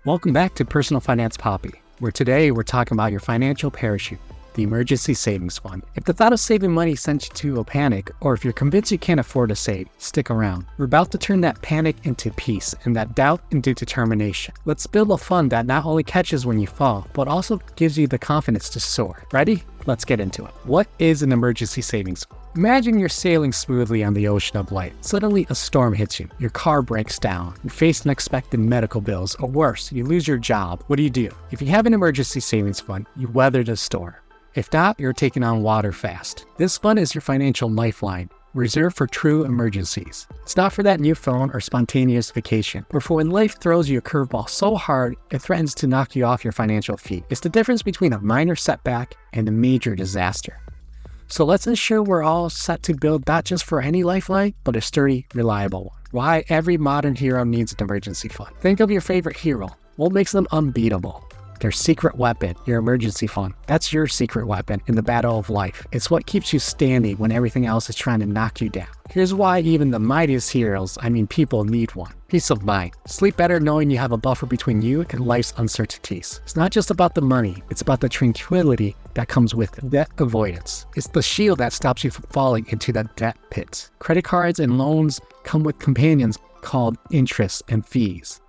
Welcome back to Personal Finance Papi, where today we're talking about your financial parachute, the emergency savings fund. If the thought of saving money sends you to a panic, or if you're convinced you can't afford to save, stick around. We're about to turn that panic into peace and that doubt into determination. Let's build a fund that not only catches when you fall, but also gives you the confidence to soar. Ready? Let's get into it. What is an emergency savings fund? Imagine you're sailing smoothly on the ocean of life. Suddenly, a storm hits you. Your car breaks down. You face unexpected medical bills, or worse, you lose your job. What do? If you have an emergency savings fund, you weather the storm. If not, you're taking on water fast. This fund is your financial lifeline, reserved for true emergencies. It's not for that new phone or spontaneous vacation, but for when life throws you a curveball so hard it threatens to knock you off your financial feet. It's the difference between a minor setback and a major disaster. So let's ensure we're all set to build not just for any lifeline, but a sturdy, reliable one. Why every modern hero needs an emergency fund. Think of your favorite hero. What makes them unbeatable? Their secret weapon, your emergency fund. That's your secret weapon in the battle of life. It's what keeps you standing when everything else is trying to knock you down. Here's why even the mightiest heroes, people, need one. Peace of mind. Sleep better knowing you have a buffer between you and life's uncertainties. It's not just about the money, it's about the tranquility that comes with it. Debt avoidance. It's the shield that stops you from falling into the debt pit. Credit cards and loans come with companions called interest and fees.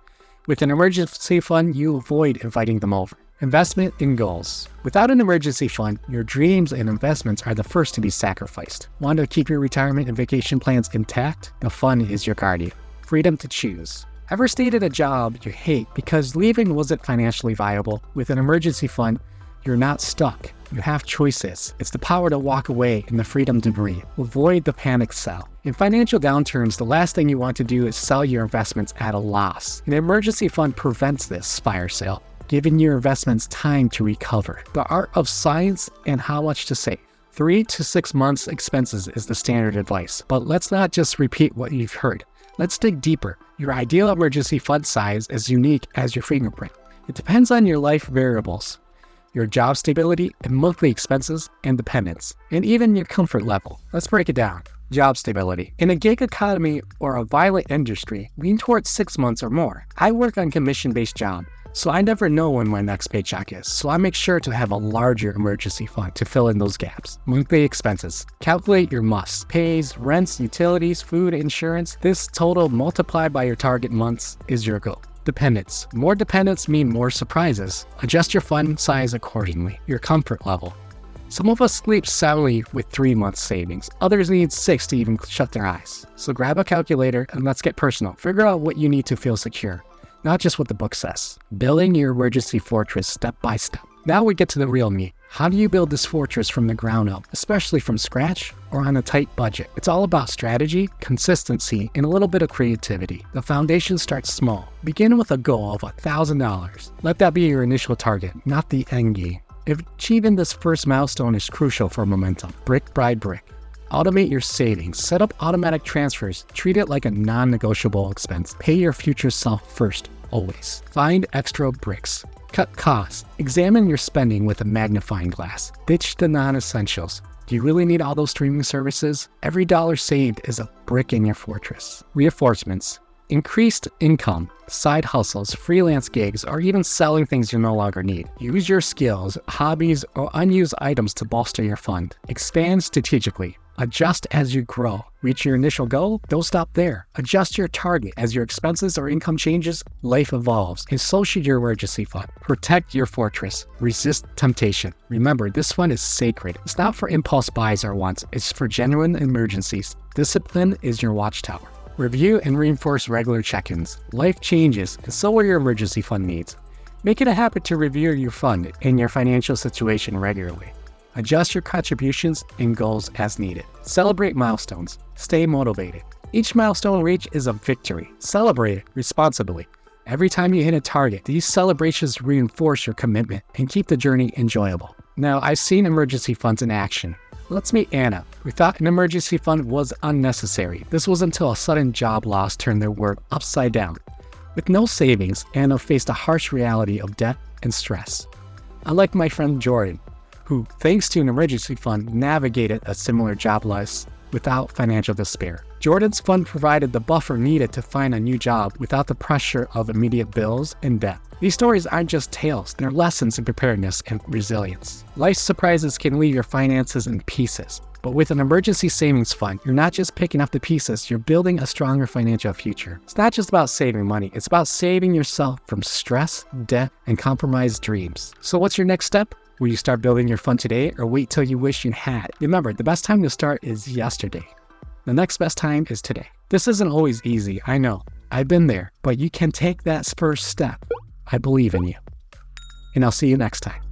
With an emergency fund, you avoid inviting them over. Investment in goals. Without an emergency fund, your dreams and investments are the first to be sacrificed. Want to keep your retirement and vacation plans intact? The fund is your guardian. Freedom to choose. Ever stayed at a job you hate because leaving wasn't financially viable? With an emergency fund, you're not stuck. You have choices. It's the power to walk away and the freedom to breathe. Avoid the panic sell. In financial downturns, the last thing you want to do is sell your investments at a loss. An emergency fund prevents this fire sale, giving your investments time to recover. The art of science and how much to save. 3 to 6 months expenses is the standard advice. But let's not just repeat what you've heard. Let's dig deeper. Your ideal emergency fund size is unique as your fingerprint. It depends on your life variables, your job stability and monthly expenses and dependents, and even your comfort level. Let's break it down. Job stability. In a gig economy or a violent industry, lean towards 6 months or more. I work on commission-based job, so I never know when my next paycheck is, so I make sure to have a larger emergency fund to fill in those gaps. Monthly expenses. Calculate your musts. Pays, rents, utilities, food, insurance. This total multiplied by your target months is your goal. Dependents. More dependents mean more surprises. Adjust your fund size accordingly. Your comfort level. Some of us sleep soundly with 3 months savings. Others need 6 to even shut their eyes. So grab a calculator and let's get personal. Figure out what you need to feel secure, not just what the book says. Building your emergency fortress step by step. Now we get to the real meat. How do you build this fortress from the ground up, especially from scratch or on a tight budget? It's all about strategy, consistency, and a little bit of creativity. The foundation starts small. Begin with a goal of $1,000. Let that be your initial target, not the end game. If achieving this first milestone is crucial for momentum, brick by brick. Automate your savings. Set up automatic transfers. Treat it like a non-negotiable expense. Pay your future self first, always. Find extra bricks. Cut costs. Examine your spending with a magnifying glass. Ditch the non-essentials. Do you really need all those streaming services? Every dollar saved is a brick in your fortress. Reinforcements. Increased income, side hustles, freelance gigs, or even selling things you no longer need. Use your skills, hobbies, or unused items to bolster your fund. Expand strategically. Adjust as you grow. Reach your initial goal? Don't stop there. Adjust your target. As your expenses or income changes, life evolves. And so should your emergency fund. Protect your fortress. Resist temptation. Remember, this fund is sacred. It's not for impulse buys or wants. It's for genuine emergencies. Discipline is your watchtower. Review and reinforce regular check-ins. Life changes, and so will your emergency fund needs. Make it a habit to review your fund and your financial situation regularly. Adjust your contributions and goals as needed. Celebrate milestones. Stay motivated. Each milestone reached is a victory. Celebrate it responsibly. Every time you hit a target, these celebrations reinforce your commitment and keep the journey enjoyable. Now, I've seen emergency funds in action. Let's meet Anna, who thought an emergency fund was unnecessary. This was until a sudden job loss turned their world upside down. With no savings, Anna faced a harsh reality of debt and stress. Unlike my friend Jordan, who, thanks to an emergency fund, navigated a similar job loss without financial despair. Jordan's fund provided the buffer needed to find a new job without the pressure of immediate bills and debt. These stories aren't just tales, they're lessons in preparedness and resilience. Life's surprises can leave your finances in pieces. But with an emergency savings fund, you're not just picking up the pieces, you're building a stronger financial future. It's not just about saving money, it's about saving yourself from stress, debt, and compromised dreams. So what's your next step? Will you start building your fund today or wait till you wish you had? Remember, the best time to start is yesterday. The next best time is today. This isn't always easy, I know. I've been there, but you can take that first step. I believe in you. And I'll see you next time.